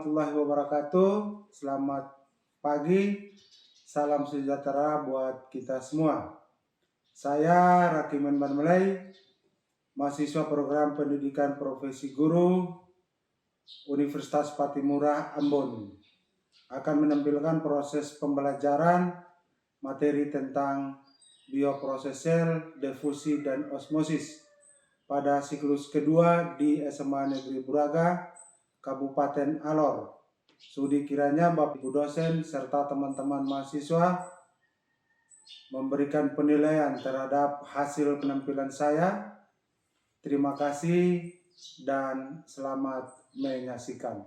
warahmatullahi wabarakatuh. Selamat pagi, salam sejahtera buat kita semua. Saya Rakiman Banmelai, mahasiswa program pendidikan profesi guru Universitas Patimura Ambon, akan menampilkan proses pembelajaran materi tentang bioproses sel, difusi, dan osmosis pada siklus kedua di SMA Negeri Buraga, Kabupaten Alor. Sudi kiranya Bapak Ibu dosen serta teman-teman mahasiswa memberikan penilaian terhadap hasil penampilan saya. Terima kasih dan selamat menyaksikan.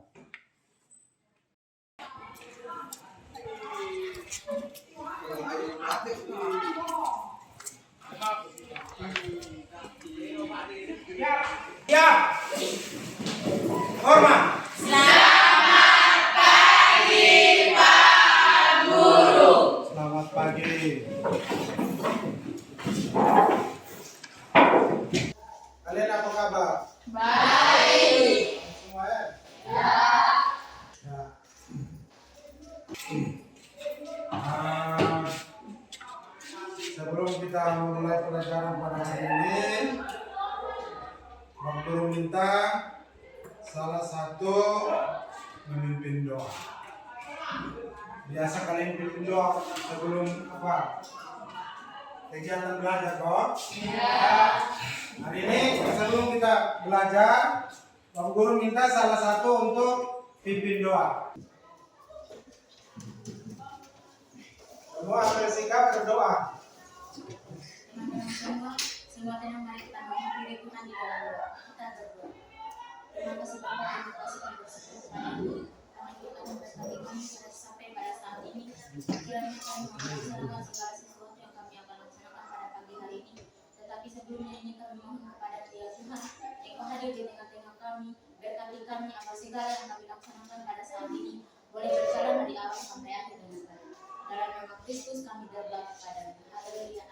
Ya, hormat. Selamat pagi Pak Guru. Selamat pagi. Kalian apa kabar? Baik. Semua ya? Ya. Sebelum kita mulai pelajaran pada hari ini, Bapak Guru minta salah satu memimpin doa. Biasa kalian pimpin doa sebelum apa? Kegiatan belajar kok? Ya. Hari ini sebelum kita belajar, Bapak Guru minta salah satu untuk pimpin doa. Semua ambil sikap berdoa. Semua tenang, mari kita menghadiri Tuhan di dalam doa. Kita berdoa. Terima kasih Bapa, terima kasih kami bersyukur padamu karena kita memberkati kami sampai pada saat ini. Kiranya kami melaksanakan segala sesuatu yang kami akan laksanakan pada pagi hari ini. Tetapi sebelumnya ini kami mohon kepada Dia Tuhan, Engkau hadir di tengah-tengah kami, berkati kami agar segala yang kami laksanakan pada saat ini boleh berjalan dari awal sampai akhir dengan baik. Dalam nama Kristus kami berdoa kepada-Mu. Haleluya.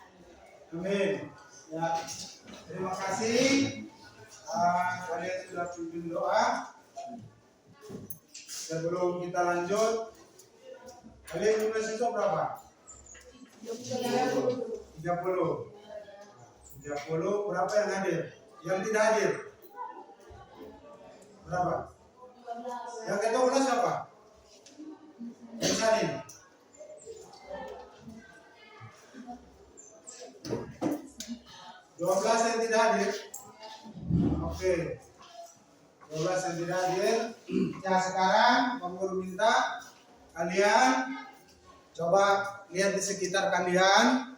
Amin. Amin. Ya, terima kasih. Kalian sudah pimpin doa. Sebelum kita lanjut, kalian jumlah siswa berapa? 30. 30. Berapa yang hadir? Yang tidak hadir? Berapa? Yang ke-12 siapa? Yang hadir? 12 yang tidak hadir. Oke. 12 yang tidak hadir. Ya, sekarang Pak Guru minta kalian coba lihat di sekitar kalian.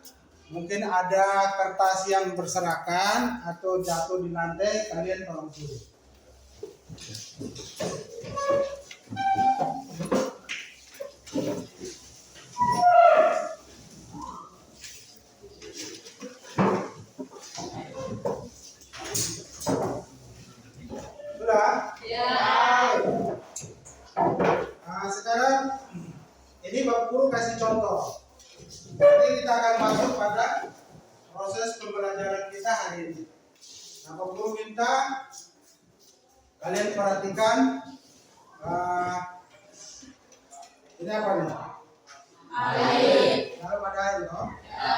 Mungkin ada kertas yang berserakan atau jatuh di lantai, kalian tolong turun. Ya. Nah, sekarang ini Bapak Guru kasih contoh. Nanti kita akan masuk pada proses pembelajaran kita hari ini. Nah, Bapak Guru minta kalian perhatikan ini apa nih? Air. Dalam ada air, no? Ya.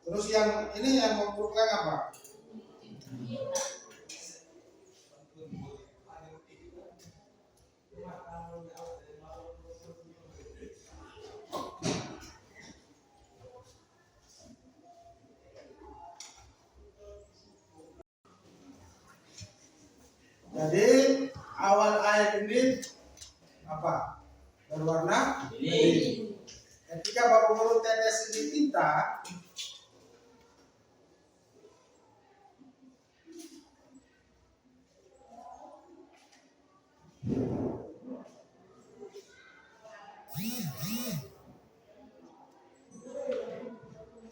Terus yang ini yang Bapak Guru pegang apa? Jadi awal air ini apa? Berwarna Ini. Ketika Bapak Guru tetes di tinta,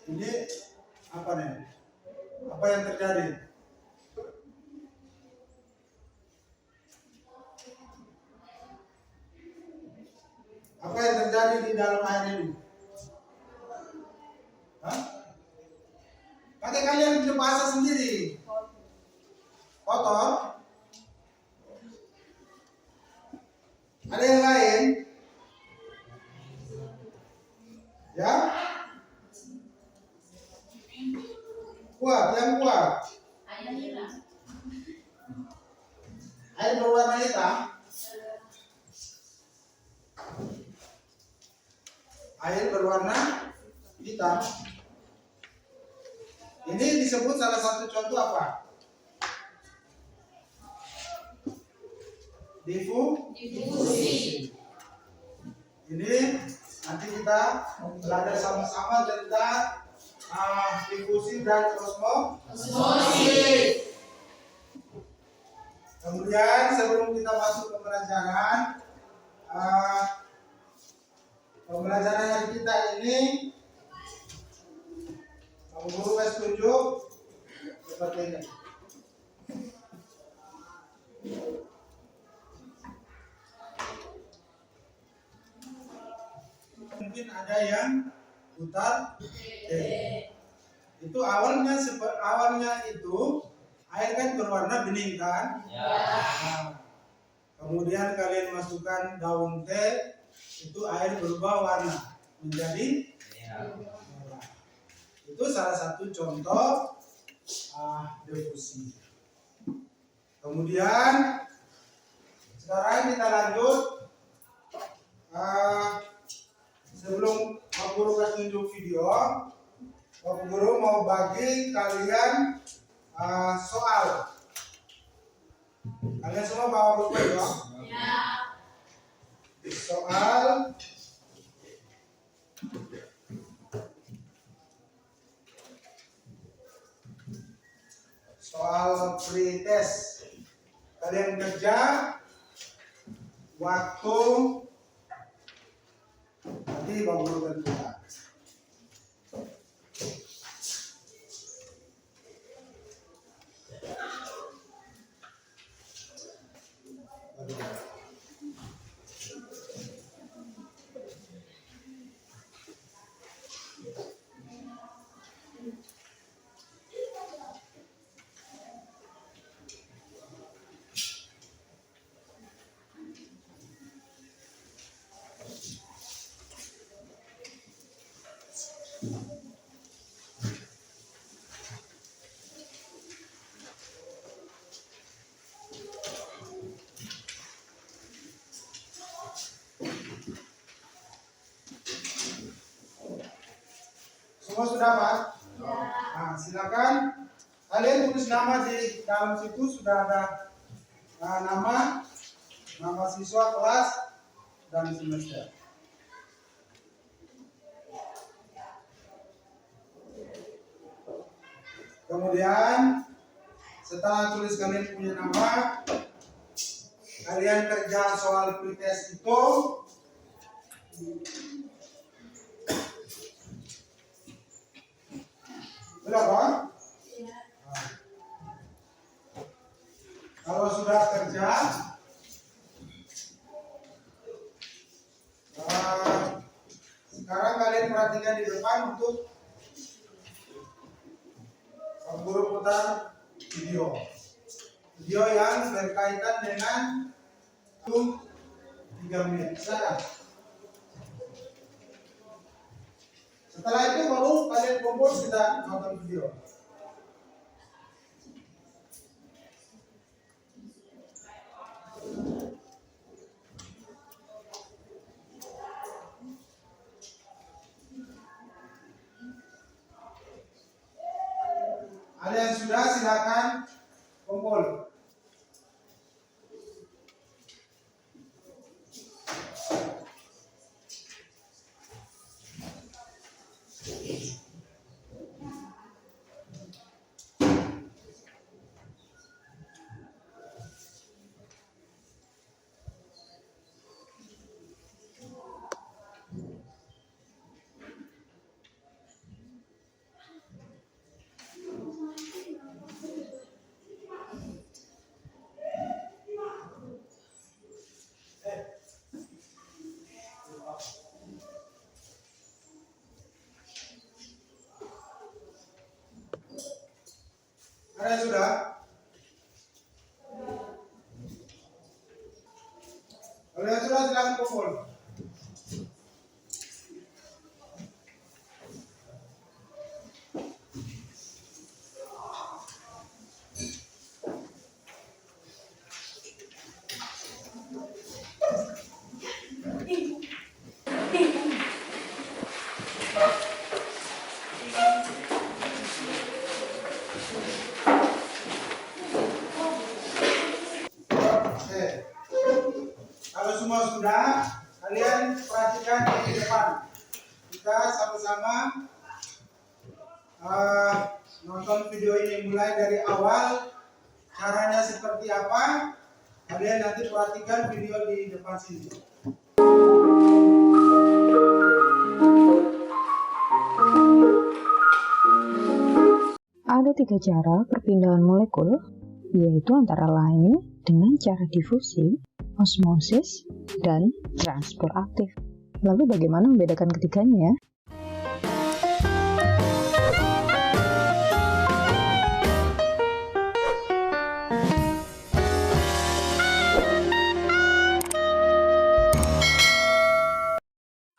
ini apa nih? Apa yang terjadi? Apa yang terjadi di dalam air ini? Hah? Pakai kalian punya bahasa sendiri. Kotor? Ada yang lain? Ya? Kuat, yang kuat. Ayah hilang. Air berwarna hitam. Air berwarna hitam. Ini disebut salah satu contoh apa? Difusi. Ini nanti kita belajar sama-sama tentang difusi dan Osmosis. kemudian sebelum kita masuk ke pembelajaran hari kita ini, Pak Guru kasih tunjuk seperti ini. Mungkin ada yang putar itu awalnya itu air kan berwarna bening kan. Nah, kemudian kalian masukkan daun teh, itu air berubah warna menjadi merah. Itu salah satu contoh difusi. Kemudian sekarang kita lanjut. Sebelum Pak Guru kasih tunjuk video, Pak Guru mau bagi kalian soal. Kalian semua bawa buku ya? Ya. Soal pretest. Kalian kerja waktu nanti Pak Guru tentukan. Semua sudah Pak? Ya. Nah, silakan kalian tulis nama di dalam situ, sudah ada nama siswa, kelas, dan semester. Kemudian setelah tulis kalian punya nama, kalian kerja soal pretest itu. Sudah Pak? Ya. Kalau sudah kerja, sekarang kalian perhatikan di depan untuk Pak Guru putar video yang berkaitan dengan 3 menit. Silakan. Setelah itu baru kalian kumpul, kita nonton video. Ada yang sudah, silakan kumpul. Kalau yang sudah silakan kumpul. Oke. Kalau semua sudah, kalian perhatikan di depan. Kita sama-sama nonton video ini mulai dari awal. Caranya seperti apa? Kalian nanti perhatikan video di depan sini. Ada 3 cara perpindahan molekul, yaitu antara lain dengan cara difusi, osmosis, dan transport aktif. Lalu bagaimana membedakan ketiganya?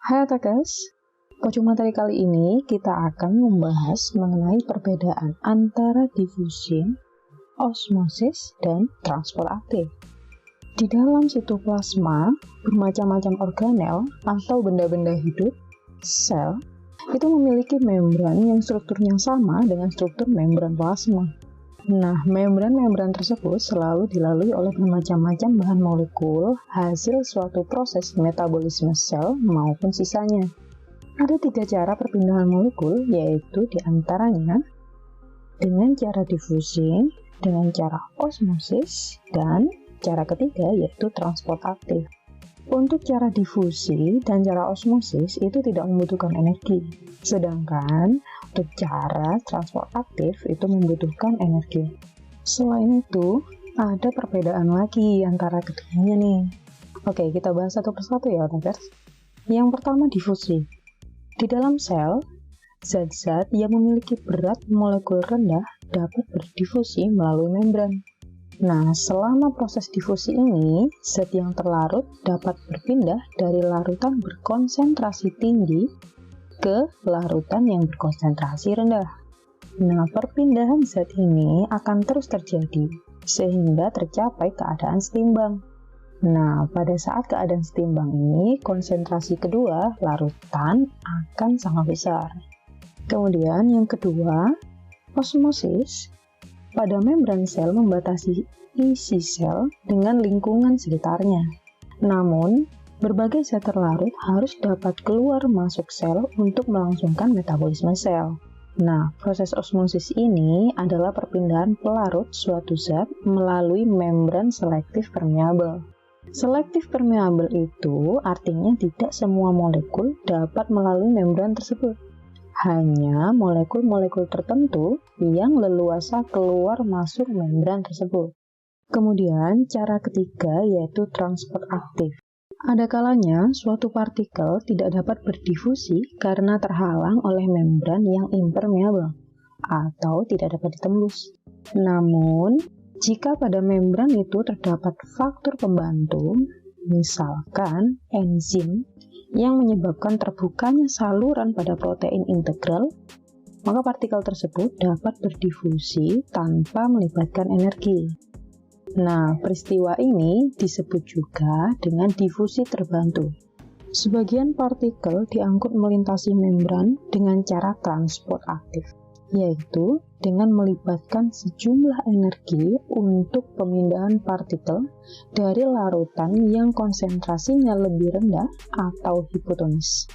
Hai Attackers, pojok materi kali ini kita akan membahas mengenai perbedaan antara difusi, osmosis, dan transport aktif. Di dalam sitoplasma, bermacam-macam organel atau benda-benda hidup, sel, itu memiliki membran yang strukturnya sama dengan struktur membran plasma. Nah, membran-membran tersebut selalu dilalui oleh bermacam-macam bahan molekul hasil suatu proses metabolisme sel maupun sisanya. Ada 3 cara perpindahan molekul, yaitu diantaranya dengan cara difusi, dengan cara osmosis, dan cara ketiga yaitu transport aktif. Untuk cara difusi dan cara osmosis itu tidak membutuhkan energi, sedangkan untuk cara transport aktif itu membutuhkan energi. Selain itu, ada perbedaan lagi antara keduanya nih. Oke, kita bahas satu persatu ya, Attackers. Yang pertama difusi. Di dalam sel, zat-zat yang memiliki berat molekul rendah dapat berdifusi melalui membran. Nah, selama proses difusi ini, zat yang terlarut dapat berpindah dari larutan berkonsentrasi tinggi ke larutan yang berkonsentrasi rendah. Nah, perpindahan zat ini akan terus terjadi, sehingga tercapai keadaan setimbang. Nah, pada saat keadaan setimbang ini, konsentrasi kedua larutan akan sangat besar. Kemudian yang kedua, osmosis. Pada membran sel membatasi isi sel dengan lingkungan sekitarnya. Namun, berbagai zat terlarut harus dapat keluar masuk sel untuk melangsungkan metabolisme sel. Nah, proses osmosis ini adalah perpindahan pelarut suatu zat melalui membran selektif permeabel. Selektif permeabel itu artinya tidak semua molekul dapat melalui membran tersebut. Hanya molekul-molekul tertentu yang leluasa keluar masuk membran tersebut. Kemudian, cara ketiga yaitu transport aktif. Ada kalanya suatu partikel tidak dapat berdifusi karena terhalang oleh membran yang impermeabel atau tidak dapat ditembus. Namun, jika pada membran itu terdapat faktor pembantu, misalkan enzim, yang menyebabkan terbukanya saluran pada protein integral, maka partikel tersebut dapat berdifusi tanpa melibatkan energi. Nah, peristiwa ini disebut juga dengan difusi terbantu. Sebagian partikel diangkut melintasi membran dengan cara transport aktif, yaitu dengan melibatkan sejumlah energi untuk pemindahan partikel dari larutan yang konsentrasinya lebih rendah atau hipotonis.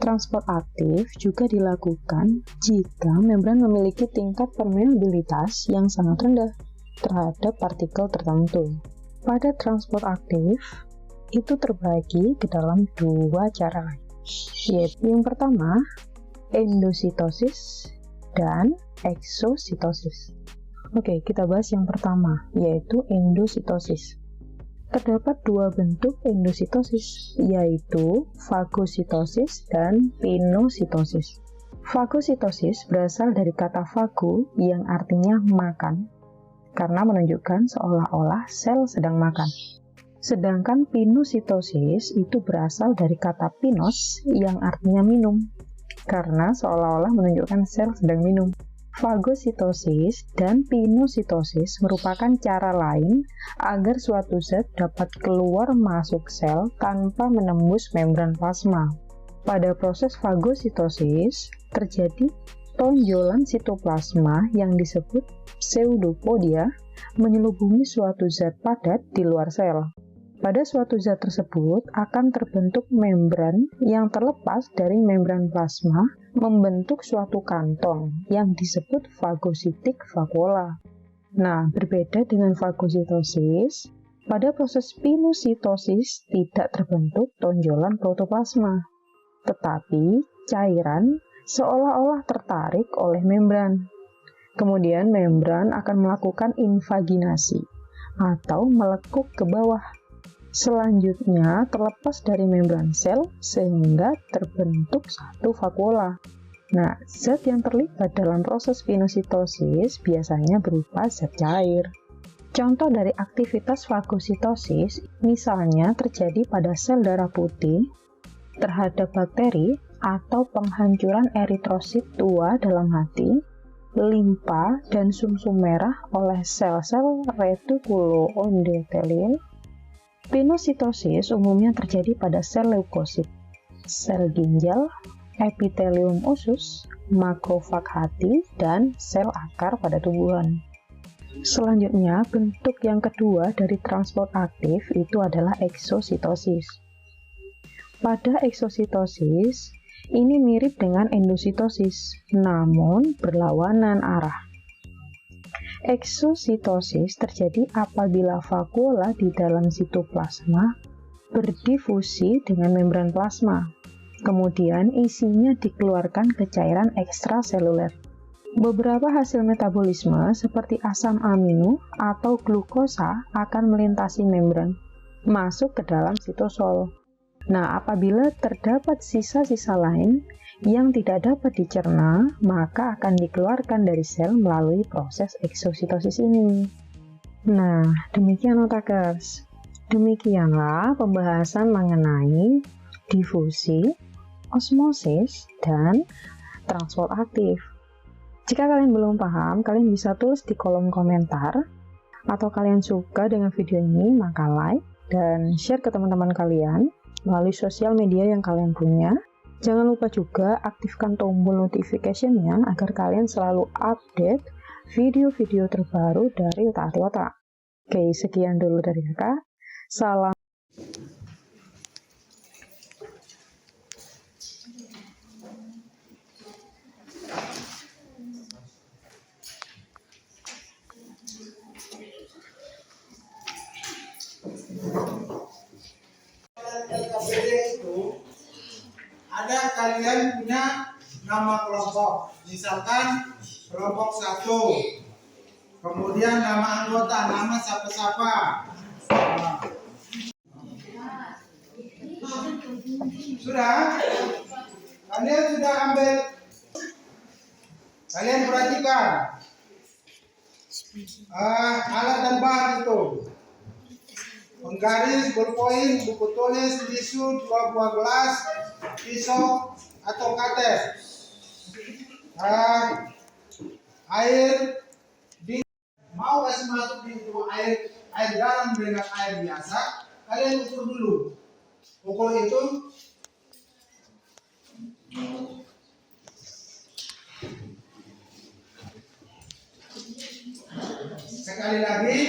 Transport aktif juga dilakukan jika membran memiliki tingkat permeabilitas yang sangat rendah terhadap partikel tertentu. Pada transport aktif, itu terbagi ke dalam 2 cara, yaitu yang pertama, endositosis dan eksositosis. Oke, kita bahas yang pertama, yaitu endositosis. Terdapat 2 bentuk endositosis, yaitu fagositosis dan pinositosis. Fagositosis berasal dari kata fago yang artinya makan, karena menunjukkan seolah-olah sel sedang makan. Sedangkan pinositosis itu berasal dari kata pinos yang artinya minum, karena seolah-olah menunjukkan sel sedang minum. Fagositosis dan pinositosis merupakan cara lain agar suatu zat dapat keluar masuk sel tanpa menembus membran plasma. Pada proses fagositosis, terjadi tonjolan sitoplasma yang disebut pseudopodia menyelubungi suatu zat padat di luar sel. Pada suatu zat tersebut akan terbentuk membran yang terlepas dari membran plasma membentuk suatu kantong yang disebut fagositik vakuola. Nah, berbeda dengan fagositosis, pada proses pinositosis tidak terbentuk tonjolan protoplasma, tetapi cairan seolah-olah tertarik oleh membran. Kemudian membran akan melakukan invaginasi atau melekuk ke bawah. Selanjutnya terlepas dari membran sel sehingga terbentuk satu vakuola. Nah, zat yang terlibat dalam proses pinositosis biasanya berupa zat cair. Contoh dari aktivitas fagositosis misalnya terjadi pada sel darah putih terhadap bakteri atau penghancuran eritrosit tua dalam hati, limpa, dan sumsum merah oleh sel-sel retikuloendotelin. Pinositosis umumnya terjadi pada sel leukosit, sel ginjal, epitelium usus, makrofag hati, dan sel akar pada tumbuhan. Selanjutnya, bentuk yang kedua dari transport aktif itu adalah eksositosis. Pada eksositosis, ini mirip dengan endositosis, namun berlawanan arah. Eksositosis terjadi apabila vakuola di dalam sitoplasma berdifusi dengan membran plasma. Kemudian isinya dikeluarkan ke cairan ekstraseluler. Beberapa hasil metabolisme seperti asam amino atau glukosa akan melintasi membran, masuk ke dalam sitosol. Nah, apabila terdapat sisa-sisa lain yang tidak dapat dicerna, maka akan dikeluarkan dari sel melalui proses eksositosis ini. Nah, demikian otakers. Demikianlah pembahasan mengenai difusi, osmosis, dan transport aktif. Jika kalian belum paham, kalian bisa tulis di kolom komentar, atau kalian suka dengan video ini, maka like dan share ke teman-teman kalian melalui sosial media yang kalian punya. Jangan lupa juga aktifkan tombol notification-nya agar kalian selalu update video-video terbaru dari Otak Hati Otak. Oke, sekian dulu dari kakak. Salam. LKPD itu ada kalian punya nama kelompok, misalkan kelompok 1, kemudian nama anggota, nama siapa-siapa. Sudah? Kalian sudah ambil? Kalian perhatikan alat dan bahan itu: penggaris, bolpoin, buku tulis, tisu, 2 buah gelas, pisau atau kater, air. Mau kasih masuk di itu air garam dengan air biasa, kalian ukur dulu. Ukur itu sekali lagi.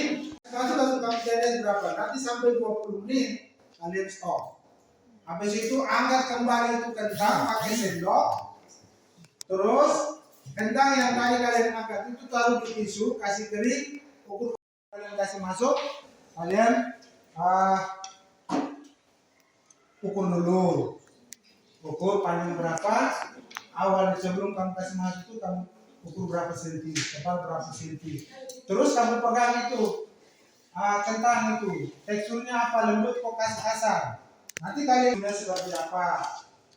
Kalau sudah kamu berapa? Nanti sampai 20 menit kalian stop. Habis itu angkat kembali itu kentang pakai sendok. Terus kentang yang tadi kalian angkat itu taruh di tisu, kasih kering, ukur kalian kasih masuk, kalian ukur dulu. Ukur panjang berapa? Awal sebelum kamu kasih masuk itu kamu ukur berapa senti, tebal berapa senti. Terus kamu pegang itu kentang itu, teksturnya apa, lembut kok kasar. Nanti kalian sudah seperti apa.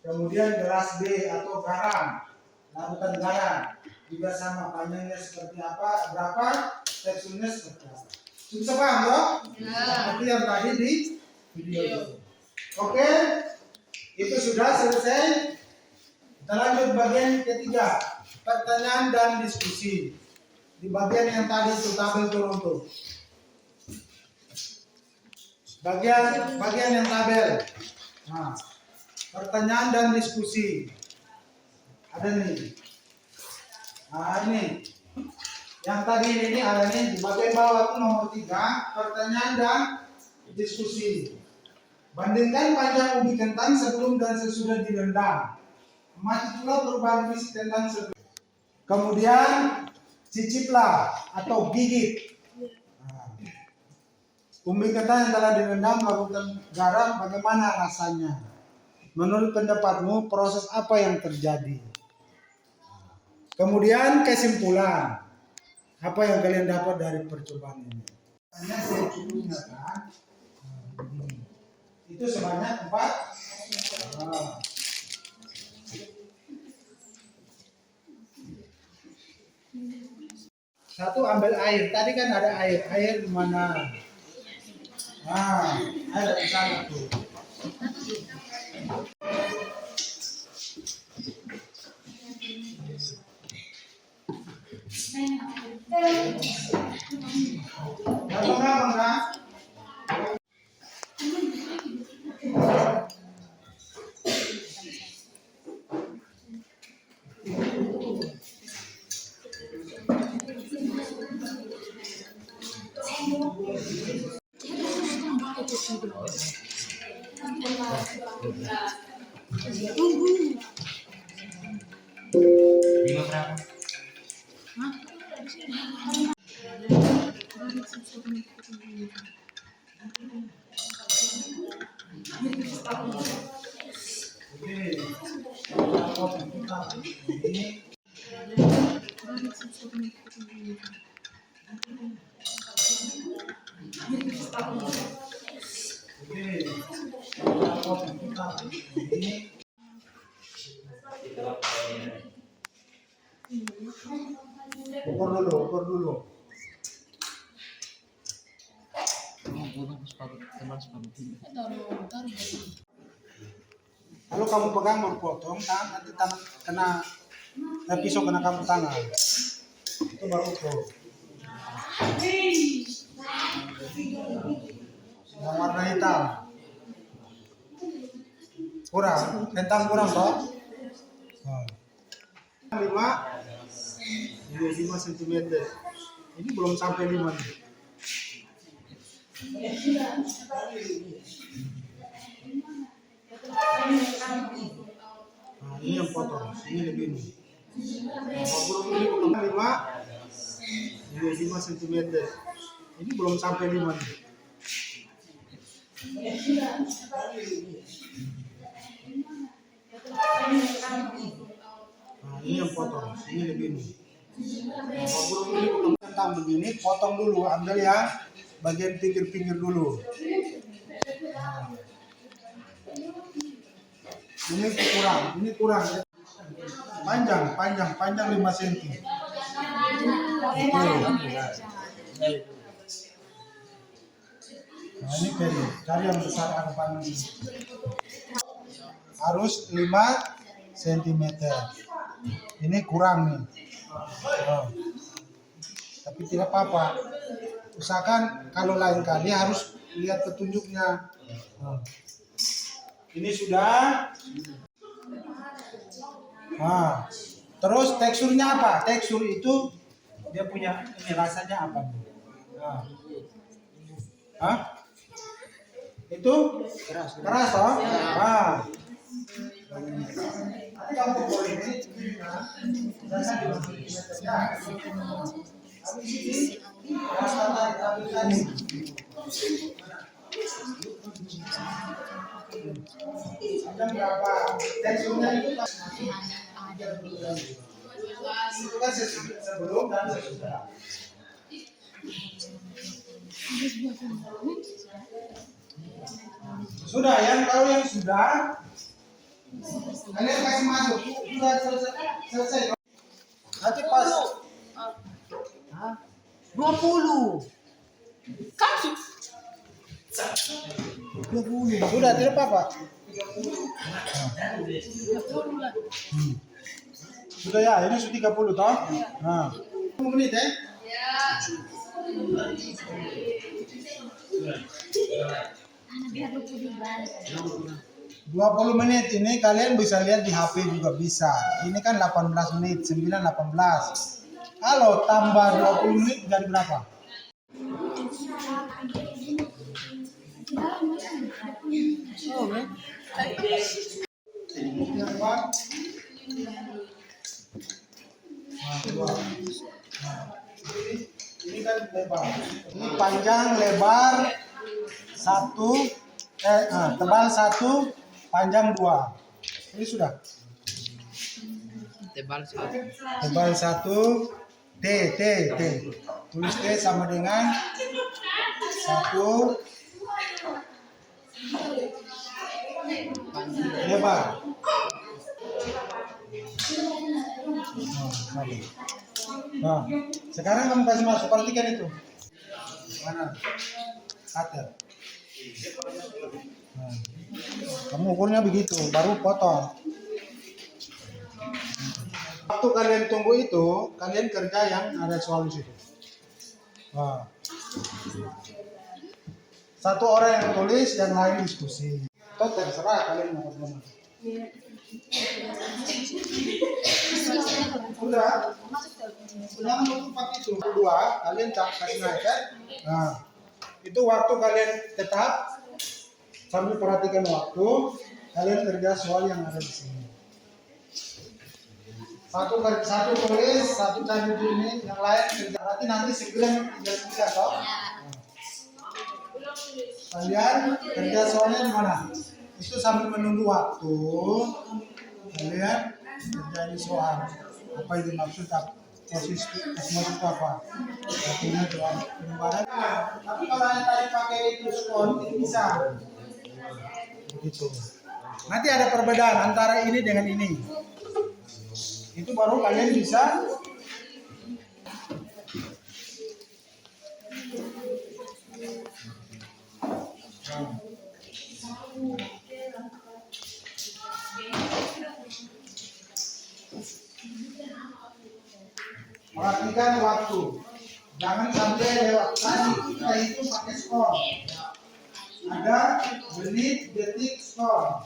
Kemudian gelas B atau garam, larutan garam juga sama, panjangnya seperti apa, berapa, teksturnya seperti apa. Bisa paham toh? Seperti yang tadi di video itu. Oke, itu sudah selesai. Kita lanjut bagian ketiga, pertanyaan dan diskusi. Di bagian yang tadi itu tabel Toronto. Bagian yang tabel. Nah, pertanyaan dan diskusi. Ada nih. Nah, ini. Yang tadi ini ada nih di bagian bawah itu nomor 3, pertanyaan dan diskusi. Bandingkan panjang ubi kentang sebelum dan sesudah direndam. Amati pula perubahan fisik tentang sebelum. Kemudian ciciplah atau gigit. Nah, ubi kentang yang telah direndam lalu garam, bagaimana rasanya? Menurut pendapatmu proses apa yang terjadi? Kemudian kesimpulan. Apa yang kalian dapat dari percobaan ini? Hanya saya cukup ingatkan. Itu sebanyak 4. Nah. Satu, ambil air. Tadi kan ada air. Air di mana? Nah, air di sana tuh. Bangga. Ukur dulu. Lalu kamu pegang baru potong, nanti kena pisau kena kamu tangan. Itu baru ukur. Yang warna hitam. Kurang, kentang kurang toh? 5 cm. Ini belum sampai 5 nih. Nah, ini yang potong, ini lebih ini. Kalau belum 5 cm. Ini belum sampai 5 nih. Nah, ini yang potong, ini lebih ini. Kalau belum kentang begini, potong dulu, ambil yang bagian pinggir-pinggir dulu. Ini kurang. Panjang 5 cm. Nah, ini cari yang besar harapan ini. Harus 5 cm. Ini kurang nih. Oh. Tapi tidak apa-apa. Usahakan kalau lain kali harus lihat petunjuknya. Oh. Ini sudah. Nah, terus teksturnya apa? Tekstur itu dia punya ini rasanya apa? Nah. Hah? Itu keras toh? Nah. Nanti kamu boleh ini. Berapa? Teksturnya itu kan sebelum dan sesudah. Sudah yang kalau yang sudah kalian kasih masuk sudah selesai. Nanti pas 20 Sudah, tidak apa-apa. Sudah ya, ini sudah 30 toh? Nah. 10 menit ya? Biar lucu dibalik. 20 menit ini kalian bisa lihat di HP juga bisa. Ini kan 18 menit, 9 18. Kalau tambah 20 menit jadi berapa? Yang kuat. Nah, dua. Nah, ini kan lebar. Ini panjang lebar satu, tebal satu, panjang 2. Ini sudah. Tebal satu, T. Tulis T sama dengan 1 lebar. Nah, sekarang kamu kasih masuk, perhatikan itu. Mana? Cutter. Nah, kamu ukurnya begitu, baru potong. Waktu kalian tunggu itu, kalian kerja yang ada soal di situ. Nah. Satu orang yang tulis, yang lain diskusi. Atau terserah kalian mau kemana. Sudah menutup itu. Kedua, kalian kasih naik kan? Nah, itu waktu kalian tetap sambil perhatikan waktu, kalian kerja soal yang ada di sini. Satu tulis, satu cari ini, yang lain kerja. Nanti segera kerja toh. Kalian kerja soalnya di mana? Itu sambil menunggu waktu, kalian kerja di soal. Apa itu maksud proses osmosis itu apa? Artinya doang penyebaran. Tapi kalau yang tadi pakai itu skon itu bisa. Begitu. Nanti ada perbedaan antara ini dengan ini. Itu baru kalian bisa perhatikan waktu. Jangan sampai lewat. Tadi kita itu pakai skor. Ada menit, detik, skor.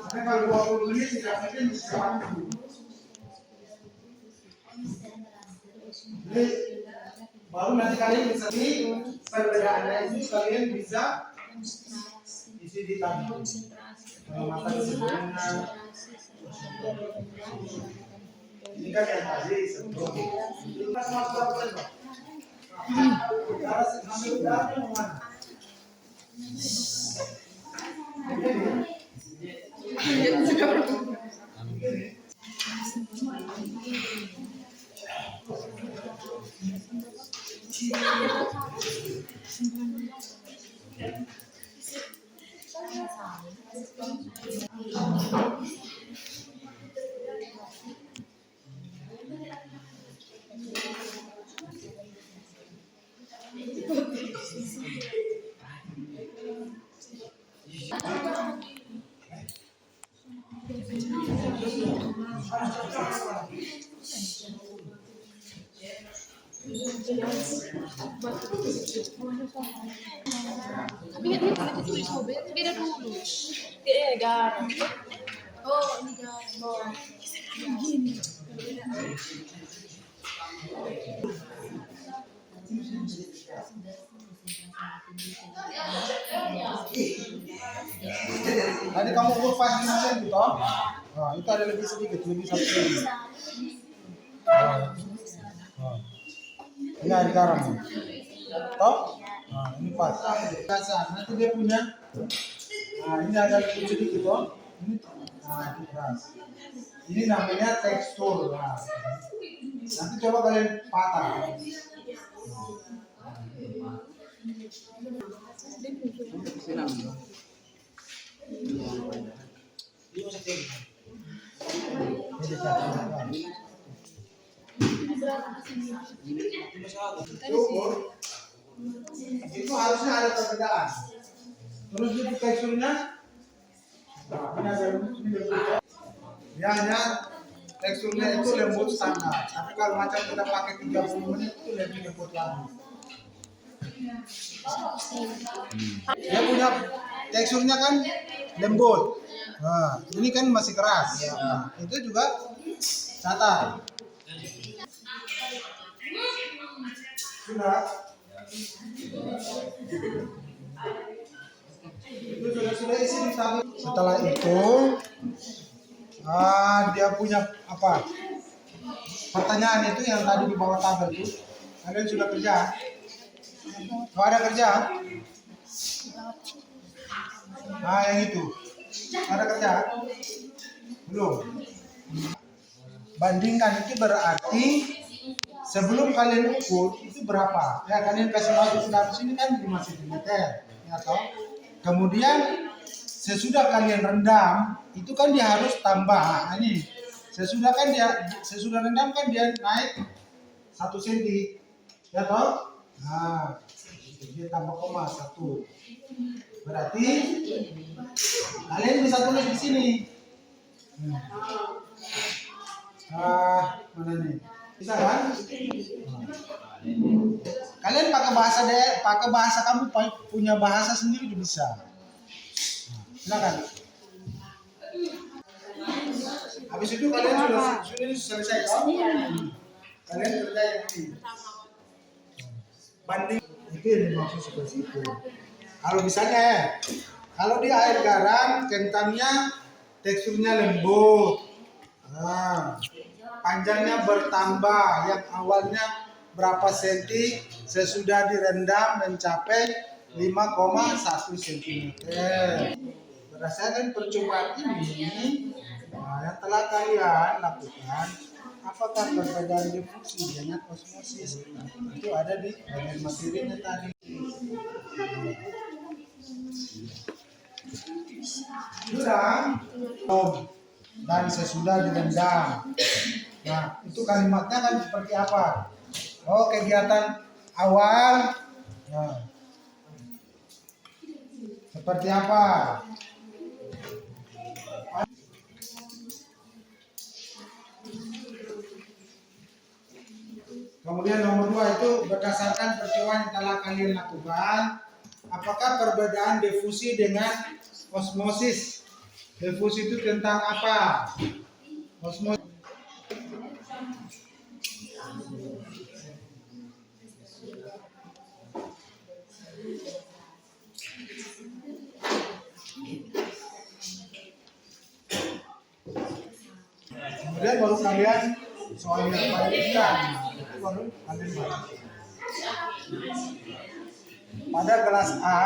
Tapi kalau 20 menit tidak mungkin bisa waktu. Jadi baru nanti kalian bisa ini perbedaannya itu kalian bisa isi di tabel. Mata sebelumnya. Ini kan yang tadi sebelumnya. Kita semua berapa persen? Cara sambil berapa mana? Tapi kan dia pakai tulis mobil, beda dulu. Dia garam. Oh, ini garam. Oh. Begini. Tadi kamu ukur pas 5 cm toh? Nah, itu ada lebih sedikit, lebih 1 cm. Ini ada garam. Toh? Nah, ini pas. Nanti dia punya. Nah, ini ada lebih sedikit toh. Ini itu keras. Ini namanya tekstur. Nah, nanti coba kalian patah. Ukur. Itu harusnya ada perbedaan. Terus di teksturnya, ini ada lembut. Ya hanya teksturnya itu lembut standar. Tapi kalau macam kita pakai 30 menit itu lebih lembut lagi. Dia punya teksturnya kan lembut. Nah, ini kan masih keras. Nah, itu juga catat. Sudah. Itu sudah isi di tabel. Setelah itu, dia punya apa? Pertanyaan itu yang tadi di bawah tabel itu, kalian sudah kerja? Kalau ada kerja? Nah, yang itu. Ada kerja? Belum. Bandingkan itu berarti sebelum kalian ukur itu berapa? Ya kalian kasih masuk dalam sini kan 5 cm, ya toh? Kemudian sesudah kalian rendam itu kan dia harus tambah. Nah, ini sesudah rendam kan dia naik 1 cm, ya toh? Nah, dia tambah koma 1. Berarti kalian bisa tulis di sini. Mana nih? Bisa kan? Kalian pakai bahasa kamu punya bahasa sendiri juga bisa. Silakan. Habis itu kalian sudah selesai toh? Kalian kerja yang ini. Banding itu yang dimaksud seperti itu. Kalau misalnya kalau di air garam kentangnya teksturnya lembut. Nah, panjangnya bertambah, yang awalnya berapa senti sesudah direndam mencapai 5,1 cm. Berdasarkan percobaan ini, yang telah kalian lakukan, apakah perbedaan difusi dengan osmosis itu ada di bagian materinya tadi. Sudah, dan sesudah direndam. Nah, itu kalimatnya kan seperti apa? Oh, kegiatan awal. Nah, seperti apa? Kemudian nomor 2 itu berdasarkan percobaan yang telah kalian lakukan, apakah perbedaan difusi dengan osmosis? Difusi itu tentang apa? Osmosis. Kemudian baru kalian soal yang paling ikan, itu baru kalian bahas. Pada kelas A,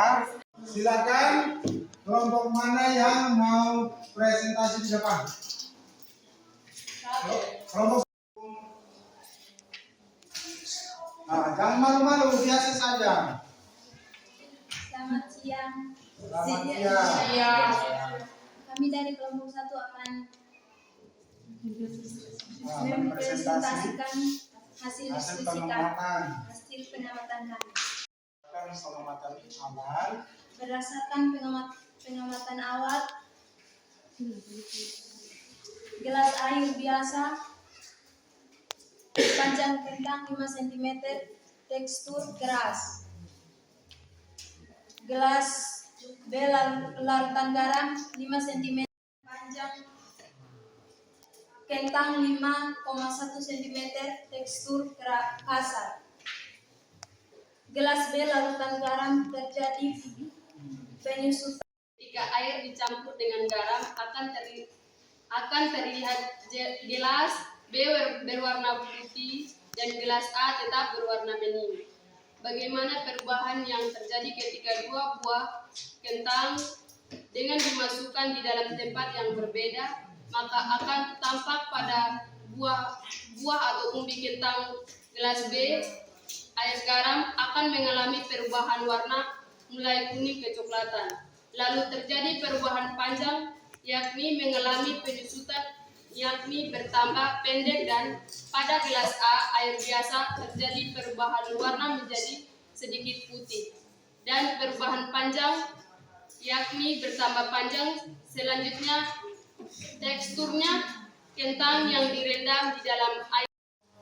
silakan kelompok mana yang mau presentasi di depan? Kelompok. Jangan malu-malu, biasa saja. Selamat siang. Selamat siang. Kami dari kelompok 1 akan Presentasikan hasil hasil diskusi pengamatan. hasil pengamatan kami. Pengamatan awal. Berdasarkan pengamatan awal, gelas air biasa, panjang kentang 5 cm, tekstur keras. Gelas B larutan garam 5 cm, panjang kentang 5,1 cm, tekstur kasar. Gelas B larutan garam terjadi penyusutan. Jika air dicampur dengan garam akan terlihat gelas B berwarna putih dan gelas A tetap berwarna bening. Bagaimana perubahan yang terjadi ketika 2 buah kentang dengan dimasukkan di dalam tempat yang berbeda, maka akan tampak pada buah atau umbi kentang gelas B, air garam akan mengalami perubahan warna mulai kuning kecoklatan. Lalu terjadi perubahan panjang, yakni mengalami penyusutan yakni bertambah pendek, dan pada gelas A air biasa terjadi perubahan warna menjadi sedikit putih, dan perubahan panjang yakni bertambah panjang. Selanjutnya teksturnya kentang yang direndam di dalam air.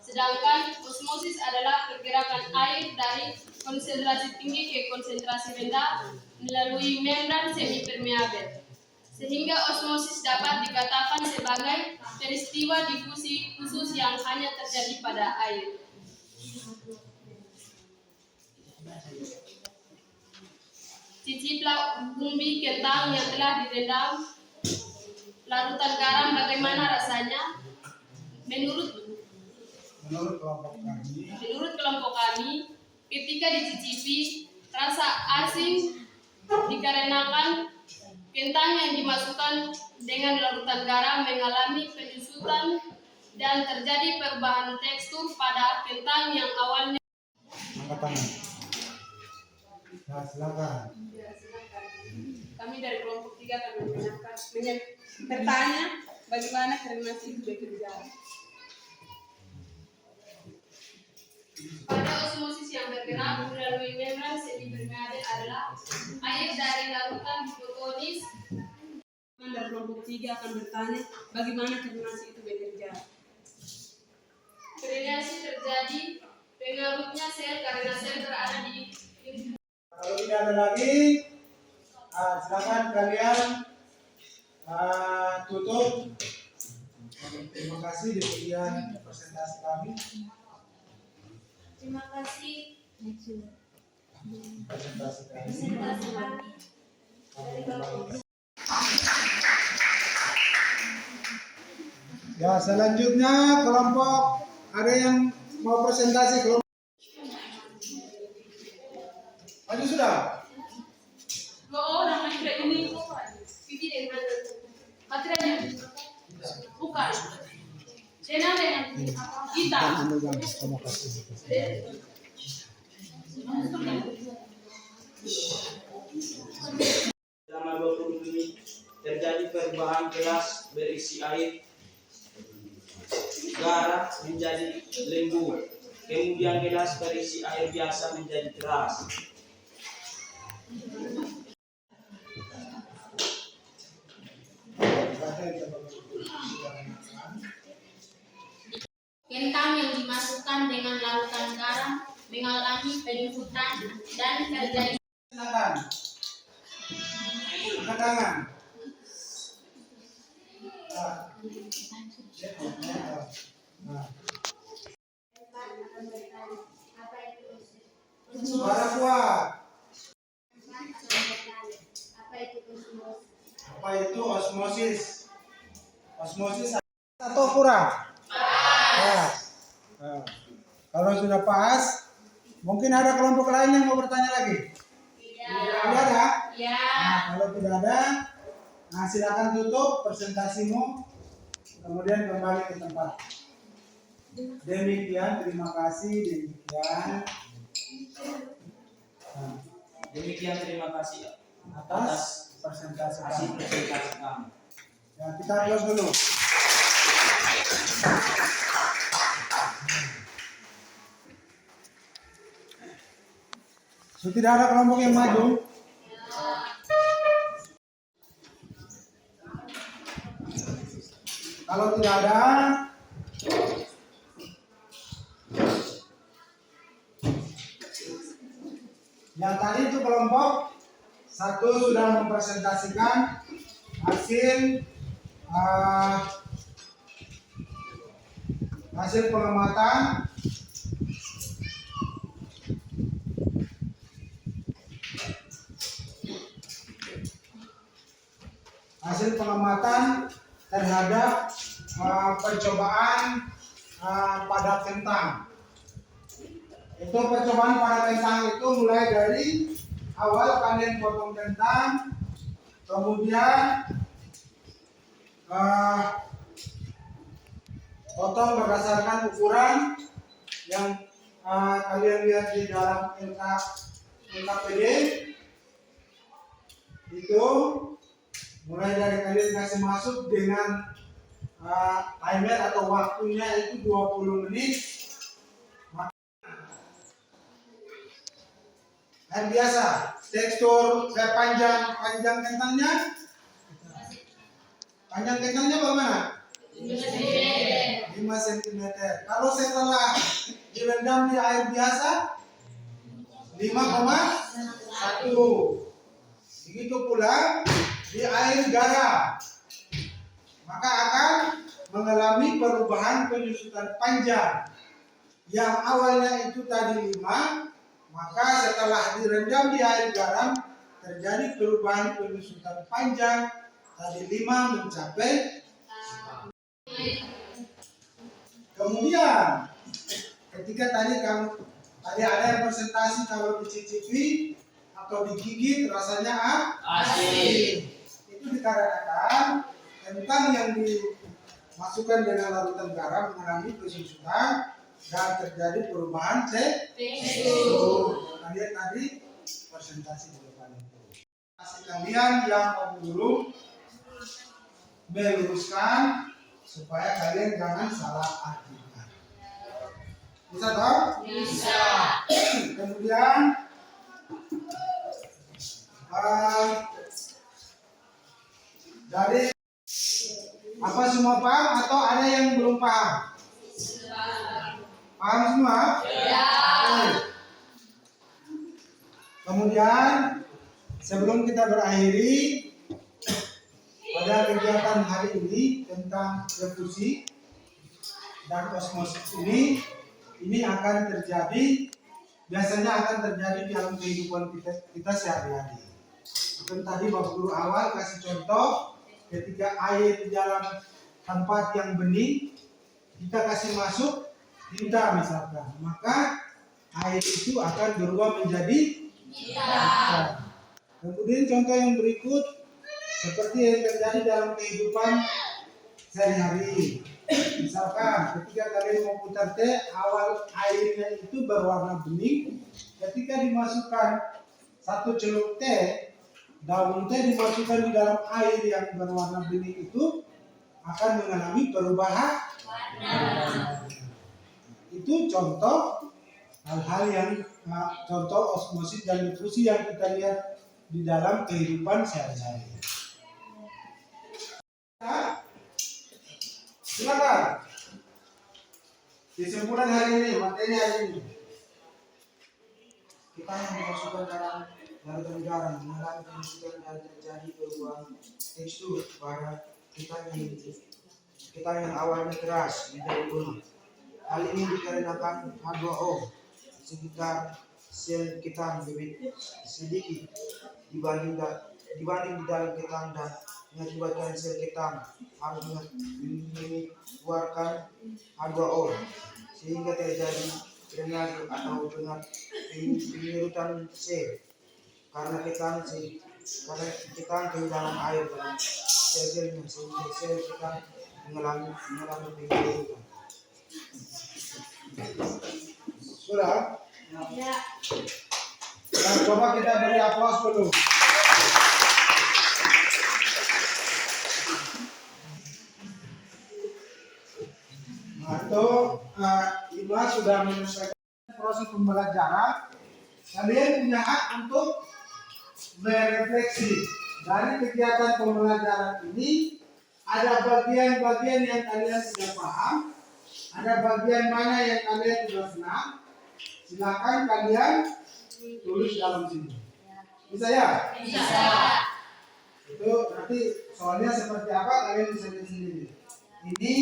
Sedangkan osmosis adalah pergerakan air dari konsentrasi tinggi ke konsentrasi rendah melalui membran semipermeabel. Sehingga osmosis dapat dikatakan sebagai peristiwa difusi khusus yang hanya terjadi pada air. Ciciplah umbi kentang yang telah direndam larutan garam, bagaimana rasanya? Menurut kelompok kami, ketika dicicipi, rasa asing dikarenakan kentang yang dimasukkan dengan larutan garam mengalami penyusutan dan terjadi perubahan tekstur pada kentang yang awalnya. Angkat tangan. Nah, silakan. Kami dari kelompok 3 akan bertanya bagaimana kerinasi itu bekerja. Pada osmosis yang bergerak melalui membran semipermeabel adalah air dari larutan hipotonis. Dari kelompok 3 akan bertanya bagaimana kerinasi itu bekerja. Kerinasi terjadi pengarutnya sel karena sel berada di. Kalau tidak ada lagi, silakan kalian tutup. Terima kasih demikian presentasi kami. Terima kasih Presentasi kami. presentasi kami dari kelompok. Ya, selanjutnya kelompok ada yang mau presentasi kelompok. Maju sudah. Orang materi ini Vivi dengan materinya bukan Dena dengan kita. Terima kasih. Selama 20 menit terjadi perubahan gelas berisi air garam menjadi lembut, kemudian gelas berisi air biasa menjadi keras. Kentang yang dimasukkan dengan larutan garam mengalami penyusutan dan terjadi. Silakan. Angkat tangan. Nah. Suara kuat. Apa itu osmosis? Osmosis atau kurang? Pas. Nah, kalau sudah pas, mungkin ada kelompok lain yang mau bertanya lagi? Tidak ada? Ya. Nah, kalau tidak ada, nah silakan tutup presentasimu, kemudian kembali ke tempat. Demikian, terima kasih. Demikian terima kasih Atas presentasi hasil kami. presentasi kami. Ya, kita close dulu. So, tidak ada kelompok yang maju. Kalau tidak ada, yang tadi itu kelompok 1 sudah mempresentasikan hasil pengamatan terhadap percobaan pada kentang. Itu percobaan pada kentang itu mulai dari awal kalian potong kentang, kemudian potong berdasarkan ukuran yang kalian lihat di dalam LKPD. Itu mulai dari kalian kasih masuk dengan timer atau waktunya itu 20 menit. Air biasa, tekstur panjang kentangnya. Panjang kentangnya bagaimana? 5 cm. Kalau setelah direndam di air biasa 5,1. Begitu pula di air garam, maka akan mengalami perubahan penyusutan panjang. Yang awalnya itu tadi 5, maka setelah direndam di air garam terjadi perubahan penyusutan panjang dari 5 mencapai. Kemudian ketika tadi ada yang presentasi kalau dicicipi atau digigit rasanya asin. Itu dikarenakan kentang yang dimasukkan dengan larutan garam mengalami penyusutan dan terjadi perubahan tekstur. Kalian tadi presentasi di depan itu. Kalian yang memburu meluruskan supaya kalian jangan salah artikan. Bisa toh? Bisa. Kemudian dari apa semua paham atau ada yang belum paham? Paham semua? Ya. Kemudian sebelum kita berakhiri pada kegiatan hari ini tentang refusi dan osmosis ini akan terjadi, biasanya akan terjadi dalam kehidupan kita sehari-hari. Mungkin tadi Bapak Guru awal kasih contoh ketika air di dalam tempat yang bening kita kasih masuk tinta misalkan, maka air itu akan berubah menjadi tinta. Kemudian contoh yang berikut seperti yang terjadi dalam kehidupan sehari-hari. Misalkan ketika kalian mau putar teh, awal airnya itu berwarna bening. Ketika dimasukkan 1 celup teh, daun teh dimasukkan di dalam air yang berwarna bening itu akan mengalami perubahan. Itu contoh hal-hal yang contoh osmosis dan difusi yang kita lihat di dalam kehidupan sehari-hari. Silakan. Kesimpulan hari ini, materi hari ini. Kita yang dimasukkan dalam larutan garam mengalami penyusutan dan terjadi perubahan tekstur pada kita yang awalnya keras menjadi lunak. Hal ini dikarenakan H2O sekitar sel ketang lebih sedikit dibanding di dalam ketang dan mengakibatkan sel ketang harus mengeluarkan H2O sehingga terjadi drenase atau dengan penyerutan sel karena ketang ke dalam air dalam sel-selnya sehingga sel ketang mengalami penyerutan. Sudah? Ya. Nah, coba kita beri aplaus dulu. Atau Ibu sudah menyelesaikan proses pembelajaran, kalian punya hak untuk berefleksi dari kegiatan pembelajaran ini. Ada bagian-bagian yang kalian sudah paham, ada bagian mana yang kalian sudah senang. Silakan kalian tulis dalam sini. Bisa ya? Bisa. Itu nanti soalnya seperti apa kalian bisa lihat sendiri. Ini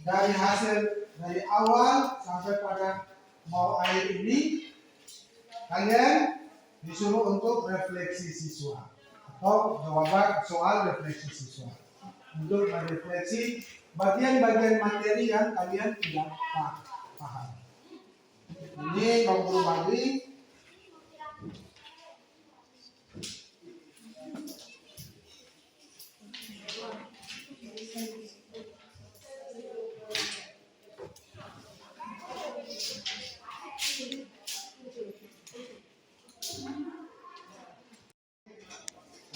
dari hasil dari awal sampai pada mau air ini, kalian disuruh untuk refleksi siswa atau jawaban soal refleksi siswa untuk merefleksi bagian-bagian materi yang kalian tidak paham. Ini Bapak Guru bagi.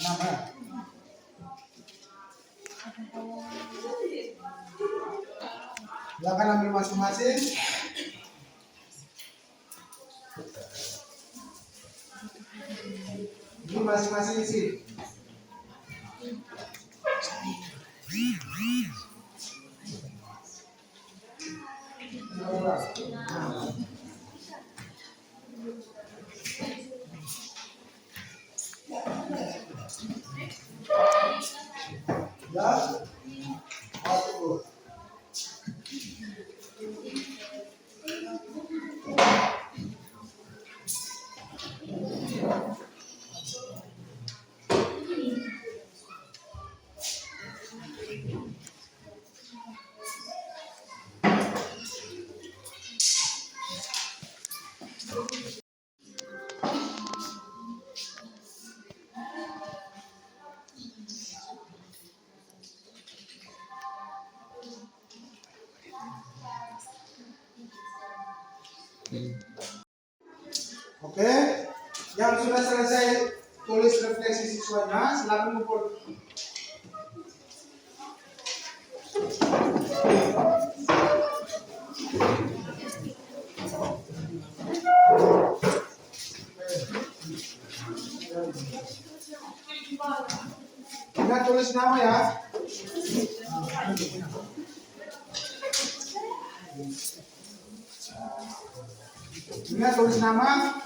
Kenapa? Silakan ambil masing-masing. Ini masing-masing isi. Ya, satu. Oke, yang sudah selesai tulis refleksi siswanya, silakan ngumpul. Ingat tulis nama ya. Ingat tulis nama.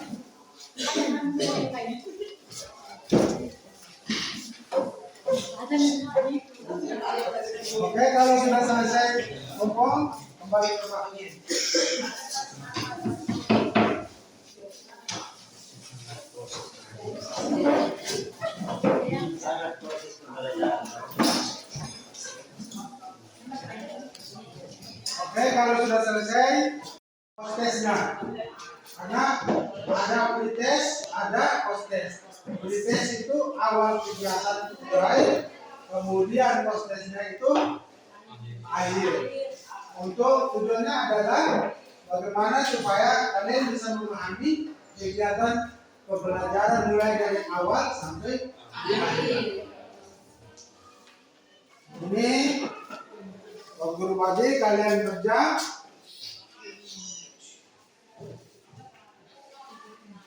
Oke, kalau sudah selesai kumpul, kembali ke Pak. Oke, kalau sudah selesai postesnya, karena ada pretest, ada postest. Pretest itu awal kegiatan itu mulai, kemudian postesnya itu akhir. Untuk tujuannya adalah bagaimana supaya kalian bisa memahami kegiatan pembelajaran mulai dari awal sampai akhir. Ini guru bagi kalian kerja.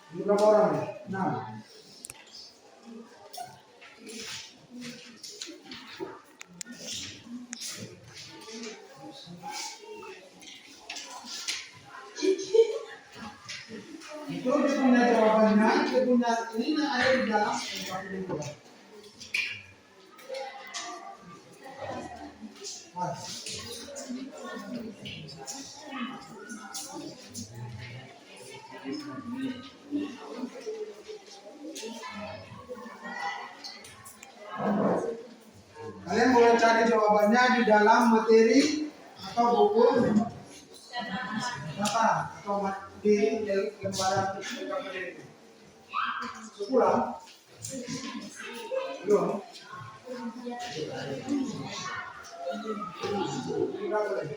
Ini berapa orang ya? 6. Itu dia punya jawabannya, dia punya ini ada di dalam itu. Kalian boleh cari jawabannya di dalam materi atau buku data atau di lembaran itu. Pulang. Belum. Enggak boleh.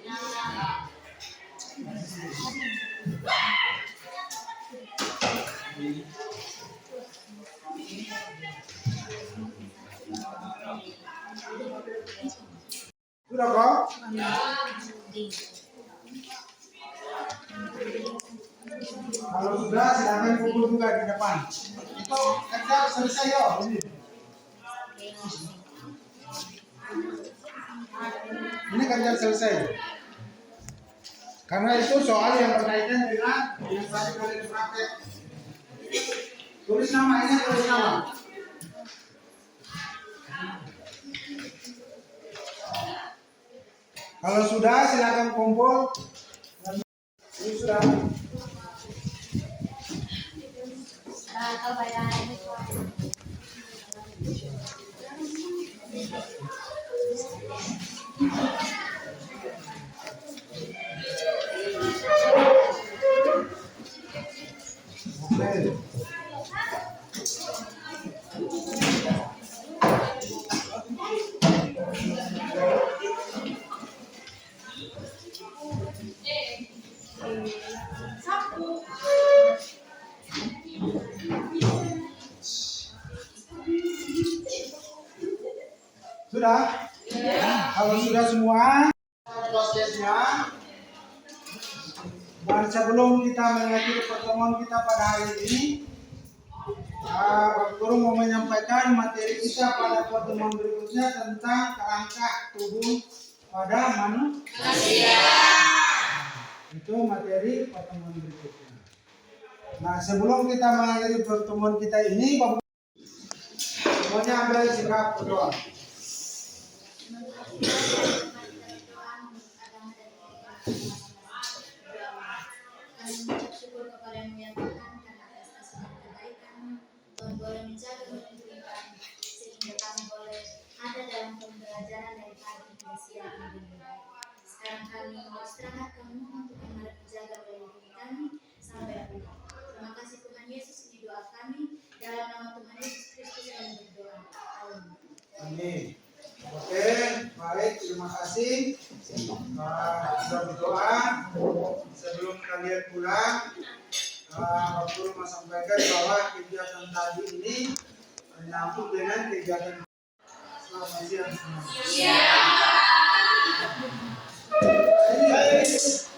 Sudah kok? Kalau sudah silakan kumpul juga di depan. Itu kerja selesai ya. Ini kerja selesai. Karena itu soal yang berkaitan dengan yang tadi kalian praktek. Tulis nama, ini tulis nama. Kalau sudah silakan kumpul. Ini sudah. Oke. Sudah? Ya. Kalau sudah semua prosesnya, Dan sebelum kita mengakhiri pertemuan kita pada hari ini, Bapak Guru mau menyampaikan materi kita pada pertemuan berikutnya tentang kerangka tubuh pada manusia. Itu materi pertemuan berikutnya. Nah, sebelum kita mengakhiri pertemuan kita ini, Bapak semuanya ambil sikap berdoa. Kami mengucap syukur kepadamu ya Tuhan karena atas kasih dan kebaikan-Mu Tuhan boleh menjaga dan melindungi kami sehingga kami boleh ada dalam pembelajaran dari pagi hingga siang hari ini. Sekarang kami mau istirahat, kami mohon Tuhan mari menjaga dan melindungi kami sampai akhir. Terima kasih Tuhan Yesus, ini doa kami dalam nama Tuhan Yesus Kristus kami berdoa. Amin. Amin. Oke, baik, terima kasih. Sudah berdoa. Sebelum kalian pulang, Bapak Guru mau sampaikan bahwa kegiatan tadi ini menyambung dengan kegiatan selamat siang semua.